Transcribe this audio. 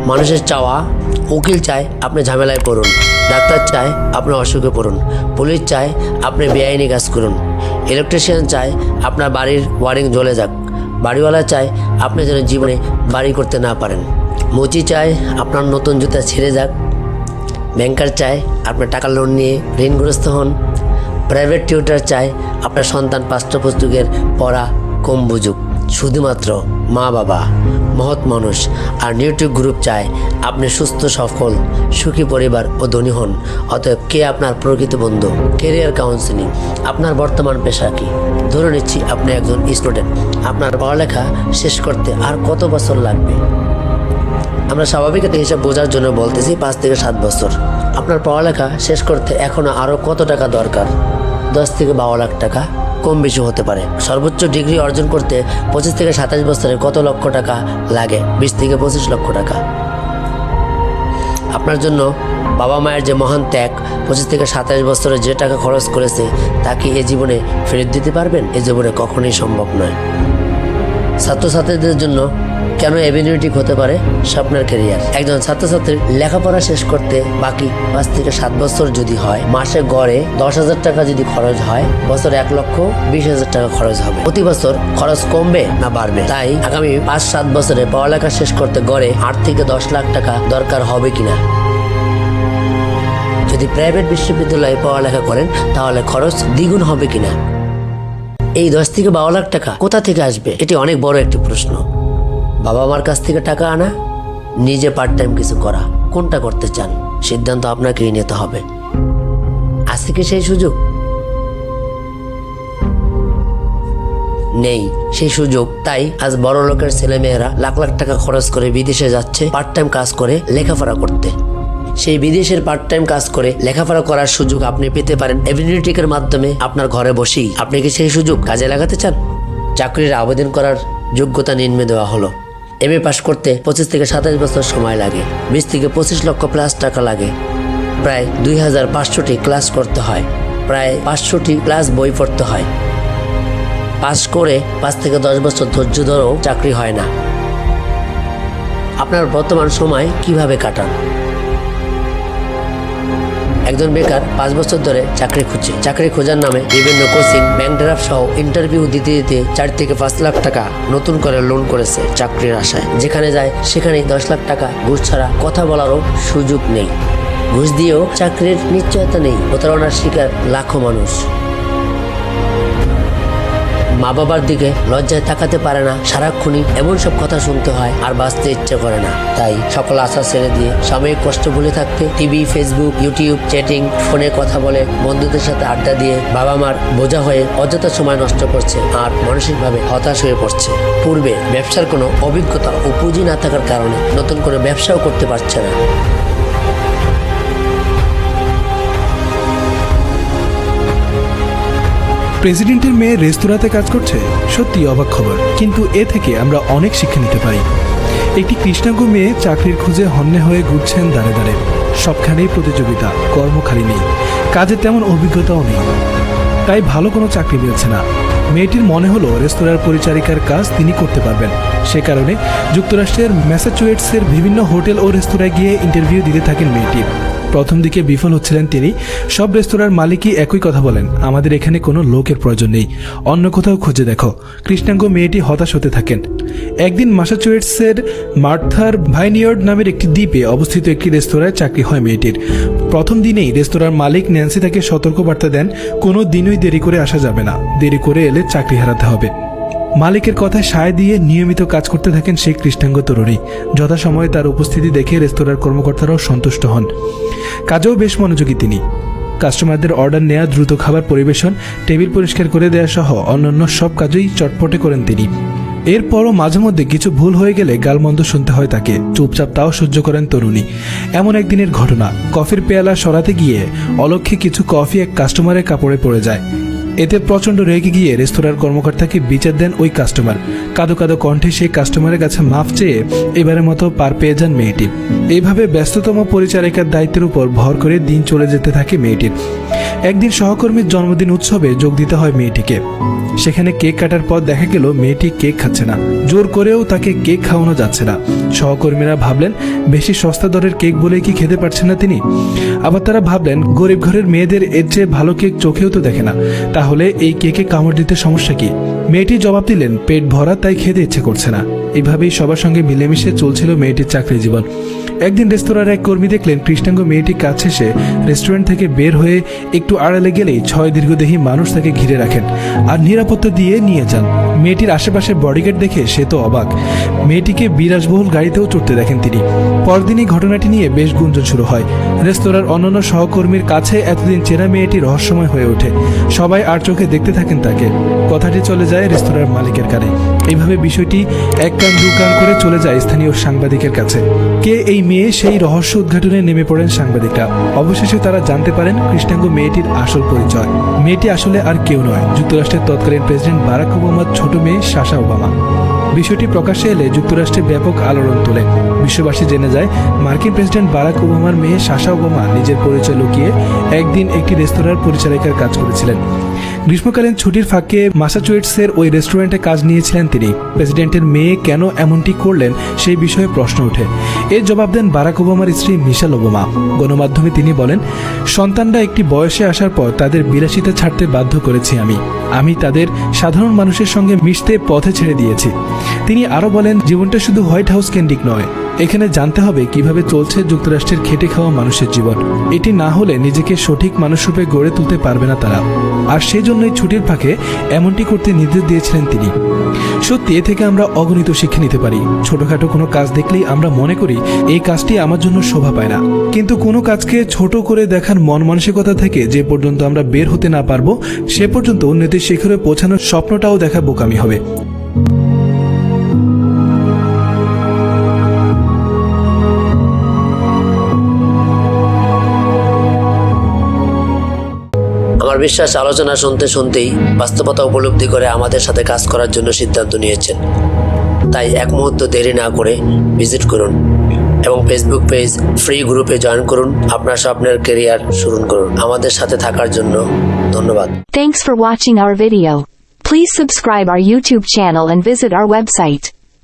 মানুষের চাওয়া, উকিল চায় আপনি ঝামেলায় পড়ুন, ডাক্তার চায় আপনি অসুখে পড়ুন, পুলিশ চায় আপনি বেআইনি কাজ করুন, ইলেকট্রিশিয়ান চায় আপনার বাড়ির ওয়ারিং জ্বলে যাক, বাড়িওয়ালা চায় আপনি যেন জীবনে বাড়ি করতে না পারেন, মুচি চায় আপনার নতুন জুতা ছিঁড়ে যাক, ব্যাংকার চায় আপনার টাকা লোন নিয়ে ঋণগ্রস্ত হন, প্রাইভেট টিউটার চায় আপনার সন্তান পাঠ্যপুস্তকের পড়া কম বুঝুক। শুধুমাত্র মা বাবা, মহৎ মানুষ আর ইউটিউব গ্রুপ চায় আপনি সুস্থ, সফল, সুখী পরিবার ও ধনী হন। অতএব কে আপনার প্রকৃত বন্ধু? Career counselling. আপনার বর্তমান পেশা কি? ধরে নিচ্ছি আপনি একজন স্টুডেন্ট। আপনার পড়ালেখা শেষ করতে আর কত বছর লাগবে? আমরা স্বাভাবিক একটা হিসাব বোঝার জন্য বলতেছি 5 থেকে 7 বছর। আপনার পড়ালেখা শেষ করতে এখনও আরও কত টাকা দরকার? 10 থেকে 12 লাখ টাকা, কম বেশি হতে পারে। সর্বোচ্চ ডিগ্রি অর্জন করতে 25 থেকে 27 বছরে কত লক্ষ টাকা লাগে? 20 থেকে 25 লক্ষ টাকা। আপনার জন্য বাবা মায়ের যে মহান ত্যাগ, 25 থেকে 27 বছরে যে টাকা খরচ করেছে তা কি এ জীবনে ফেরত দিতে পারবেন? এ জীবনে কখনোই সম্ভব নয়। ছাত্রছাত্রীদের জন্য কেন এভিনিউটিক হতে পারে স্বপ্নের ক্যারিয়ার? একজন ছাত্রছাত্রীর লেখাপড়া শেষ করতে বাকি 5 থেকে 7 বছর যদি হয়, মাসে গড়ে 10,000 টাকা যদি খরচ হয়, বছরে 1,20,000 টাকা খরচ হবে। প্রতি বছর খরচ কমবে না বাড়বে? তাই আগামী 5-7 বছরে পড়ালেখা শেষ করতে গড়ে 8 থেকে 10 লাখ টাকা দরকার হবে কিনা? যদি প্রাইভেট বিশ্ববিদ্যালয়ে পড়ালেখা করেন তাহলে খরচ দ্বিগুণ হবে কিনা? এই 10 থেকে 12 লাখ টাকা কোথা থেকে আসবে? এটি অনেক বড় একটি প্রশ্ন। বাবা মার কাছ থেকে টাকা আনা, নিজে পার্ট টাইম কিছু করা, কোনটা করতে চান? সিদ্ধান্ত আপনাকেই নিতে হবে। আছে কি সেই সুযোগ? নেই সেই সুযোগ। তাই আজ বড় লোকের ছেলেমেয়েরা লাখ লাখ টাকা খরচ করে বিদেশে যাচ্ছে পার্ট টাইম কাজ করে লেখাপড়া করতে। সেই বিদেশের পার্ট টাইম কাজ করে লেখাপড়া করার সুযোগ আপনি পেতে পারেন এভিনিউটিকের মাধ্যমে আপনার ঘরে বসেই। আপনি কি সেই সুযোগ কাজে লাগাতে চান? চাকরির আবেদন করার যোগ্যতা নিম্নে দেওয়া হলো। এমএ পাস করতে 25 থেকে 27 বছর সময় লাগে, 20 থেকে 25 লক্ষ প্লাস টাকা লাগে, প্রায় 2500টি ক্লাস করতে হয়, প্রায় 500টি ক্লাস বই পড়তে হয়। পাস করে 5 থেকে 10 বছর ধৈর্য ধরেও চাকরি হয় না। আপনার বর্তমান সময় কিভাবে কাটান? একজন বেকার 5 বছর ধরে চাকরি খুঁজছে। চাকরি খোঁজার নামে বিভিন্ন কোচিং, ব্যাংক ড্রাফট সহ ইন্টারভিউ দিতে দিতে 4 থেকে 5 লাখ টাকা নতুন করে লোন করেছে চাকরির আশায়। যেখানে যায় সেখানেই 10 লাখ টাকা ঘুষ ছাড়া কথা বলারও সুযোগ নেই। ঘুষ দিয়েও চাকরির নিশ্চয়তা নেই। প্রতারণার শিকার লাখো মানুষ। মা বাবার দিকে লজ্জায় তাকাতে পারে না, সারাক্ষণই এমন সব কথা শুনতে হয় আর বাঁচতে ইচ্ছে করে না। তাই সকল আশা ছেড়ে দিয়ে সাময়িক কষ্ট ভুলে থাকতে টিভি, ফেসবুক, ইউটিউব, চ্যাটিং, ফোনে কথা বলে, বন্ধুদের সাথে আড্ডা দিয়ে বাবা মার বোঝা হয়ে অযথা সময় নষ্ট করছে আর মানসিকভাবে হতাশ হয়ে পড়ছে। পূর্বে ব্যবসার কোনো অভিজ্ঞতা ও পুঁজি না থাকার কারণে নতুন করে ব্যবসাও করতে পারছে না। প্রেসিডেন্টের মেয়ে রেস্তোরাঁতে কাজ করছে, সত্যি অবাক খবর। কিন্তু এ থেকে আমরা অনেক শিক্ষা নিতে পারি। একটি কৃষ্ণাঙ্গ মেয়ে চাকরির খোঁজে হন্যে হয়ে ঘুরছেন দাঁড়ে দাঁড়ে। সবখানেই প্রতিযোগিতা, কর্ম খালি নেই, কাজের তেমন অভিজ্ঞতাও নেই, তাই ভালো কোনো চাকরি মিলছে না। মেয়েটির মনে হলো রেস্তোরাঁর পরিচারিকার কাজ তিনি করতে পারবেন। সে কারণে যুক্তরাষ্ট্রের ম্যাসাচুসেটসের বিভিন্ন হোটেল ও রেস্তোরাঁয় গিয়ে ইন্টারভিউ দিতে থাকেন মেয়েটি। প্রথম দিকে বিফল হচ্ছিলেন তিনি। সব রেস্তোরাঁর মালিকই একই কথা বলেন, আমাদের এখানে কোনো লোকের প্রয়োজন নেই, অন্য কোথাও খুঁজে দেখো। কৃষ্ণাঙ্গ মেয়েটি হতাশ হতে থাকেন। একদিন ম্যাসাচুসেটসের মার্থার ভাইনিয়ার্ড নামের একটি দ্বীপে অবস্থিত একটি রেস্তোরাঁয় চাকরি হয় মেয়েটির। প্রথম দিনেই রেস্তোরাঁর মালিক ন্যান্সি তাকে সতর্কবার্তা দেন, কোনো দিনই দেরি করে আসা যাবে না, দেরি করে এলে চাকরি হারাতে হবে। মালিকের কথায় সায় দিয়ে নিয়মিত কাজ করতে থাকেন সেই কৃষ্ণাঙ্গ তরুণী। যথাসময়ে তার উপস্থিতি দেখে রেস্তোরাঁর কর্মকর্তারাও সন্তুষ্ট হন। কাজেও বেশ মনোযোগী তিনি। কাস্টমারদের অর্ডার নেওয়া, দ্রুত খাবার পরিবেশন, টেবিল পরিষ্কার করে দেওয়া সহ অন্যান্য সব কাজই চটপটে করেন তিনি। এরপরও মাঝে মধ্যে কিছু ভুল হয়ে গেলে গালমন্দ শুনতে হয় তাকে। চুপচাপ তাও সহ্য করেন তরুণী। এমন একদিনের ঘটনা, কফির পেয়ালা সরাতে গিয়ে অলক্ষ্যে কিছু কফি এক কাস্টমারের কাপড়ে পড়ে যায়। এতে প্রচণ্ড রেগে গিয়ে রেস্তোরাঁর কর্মকর্তাকে বিচার দেন ওই কাস্টমার। কাঁদো কাঁদো কণ্ঠে সেই কাস্টমারের কাছে মাফ চেয়ে এবারের মতো পার পেয়ে যান মেয়েটি। এইভাবে ব্যস্ততম পরিচারিকার দায়িত্বের উপর ভর করে দিন চলে যেতে থাকে মেয়েটির। একদিন সহকর্মীর জন্মদিন উৎসবে যোগ দিতে হয় মেয়েটিকে। সেখানে কেক কাটার পর দেখা গেল মেয়েটি কেক খাচ্ছে না। জোর করেও তাকে কেক খাওয়ানো যাচ্ছে না। সহকর্মীরা ভাবলেন বেশি সস্তা দরের কেক বলে কি খেতে পারছেন না তিনি। আবার তারা ভাবলেন গরিব ঘরের মেয়েদের এর চেয়ে ভালো কেক চোখেও তো দেখে না, তাহলে এই কেকে কামড় দিতে সমস্যা কি। মেয়েটি জবাব দিলেন পেট ভরা, তাই খেতে ইচ্ছে করছে না। এইভাবেই সবার সঙ্গে মিলেমিশে চলছিল মেয়েটির চাকরি জীবন। একদিন রেস্তোরাঁর এক কর্মী দেখলেন কৃষ্ণাঙ্গ মেয়েটি কাজ শেষে রেস্টুরেন্ট থেকে বের হয়ে একটু আড়ালে গেলেই 6 দীর্ঘদেহী মানুষ তাকে ঘিরে রাখেন আর নিরাপত্তা দিয়ে নিয়ে যান। মেয়েটির আশেপাশে বডিগার্ড দেখে সে তো অবাক। মেয়েটিকে বিলাসবহুল গাড়িতেও চড়তে দেখেন তিনি। পরদিনই ঘটনাটি নিয়ে বেশ গুঞ্জন শুরু হয়। রেস্তোরাঁর অন্যান্য সহকর্মীর কাছে এতদিন চেনা মেয়েটি রহস্যময় হয়ে ওঠে। সবাই আর চোখে দেখতে থাকেন তাকে। কথাটি চলে যায় রেস্তোরাঁর মালিকের কানে। এইভাবে বিষয়টি এক কান দু কান করে চলে যায় স্থানীয় সাংবাদিকের কাছে। কে এই মেয়ে, সেই রহস্য উদ্ঘাটনে নেমে পড়েন সাংবাদিকরা। অবশেষে তারা জানতে পারেন কৃষ্ণাঙ্গ মেয়েটির আসল পরিচয়। মেয়েটি আসলে আর কেউ নয়, যুক্তরাষ্ট্রের তৎকালীন প্রেসিডেন্ট বারাক ওবামার ছোট মেয়ে সাশা ওবামা। বিষয়টি প্রকাশ্যে এলে যুক্তরাষ্ট্রে ব্যাপক আলোড়ন তোলে। বিশ্ববাসী জেনে যায় মার্কিন প্রেসিডেন্ট বারাক ওবামার মেয়ে সাশা ওবামা নিজের পরিচয় লুকিয়ে একদিন একটি রেস্তোরাঁর পরিচারিকার কাজ করেছিলেন। গ্রীষ্মকালীন ছুটির ফাঁকে ম্যাসাচুসেটসের ওই রেস্টুরেন্টে কাজ নিয়েছিলেন তিনি। প্রেসিডেন্টের মেয়ে কেন এমনটি করলেন সেই বিষয়ে প্রশ্ন ওঠে। এর জবাব দেন বারাক ওবামার স্ত্রী মিশেল ওবামা। গণমাধ্যমে তিনি বলেন, সন্তানরা একটি বয়সে আসার পর তাদের বিলাসিতা ছাড়তে বাধ্য করেছি আমি তাদের সাধারণ মানুষের সঙ্গে মিশতে পথে ছেড়ে দিয়েছি। তিনি আরও বলেন, জীবনটা শুধু হোয়াইট হাউস কেন্দ্রিক নয়, এখানে জানতে হবে কিভাবে চলছে যুক্তরাষ্ট্রের খেটে খাওয়া মানুষের জীবন। এটি না হলে নিজেকে সঠিক মানুষরূপে গড়ে তুলতে পারবে না তারা। আর সেই জন্যই ছুটির ফাঁকে এমনটি করতে নির্দেশ দিয়েছিলেন তিনি। সত্যি এ থেকে আমরা অগণিত শিক্ষা নিতে পারি। ছোটখাটো কোনো কাজ দেখলেই আমরা মনে করি এই কাজটি আমার জন্য শোভা পায় না, কিন্তু কোনো কাজকে ছোট করে দেখার মন মানসিকতা থেকে যে পর্যন্ত আমরা বের হতে না পারবো সে পর্যন্ত উন্নতির শিখরে পৌঁছানোর স্বপ্নটাও দেখা বোকামি হবে। আমার বিশ্বাস আলোচনা শুনতে শুনতেই বাস্তবতা উপলব্ধি করে আমাদের সাথে কাজ করার জন্য সিদ্ধান্ত নিয়েছেন। তাই এক মুহূর্ত দেরি না করে ভিজিট করুন এবং ফেসবুক পেজ ফ্রি গ্রুপে জয়েন করুন। আপনার স্বপ্নের ক্যারিয়ার শুরু করুন। আমাদের সাথে থাকার জন্য ধন্যবাদ। Thanks for watching our video. Please subscribe our YouTube channel and visit our website.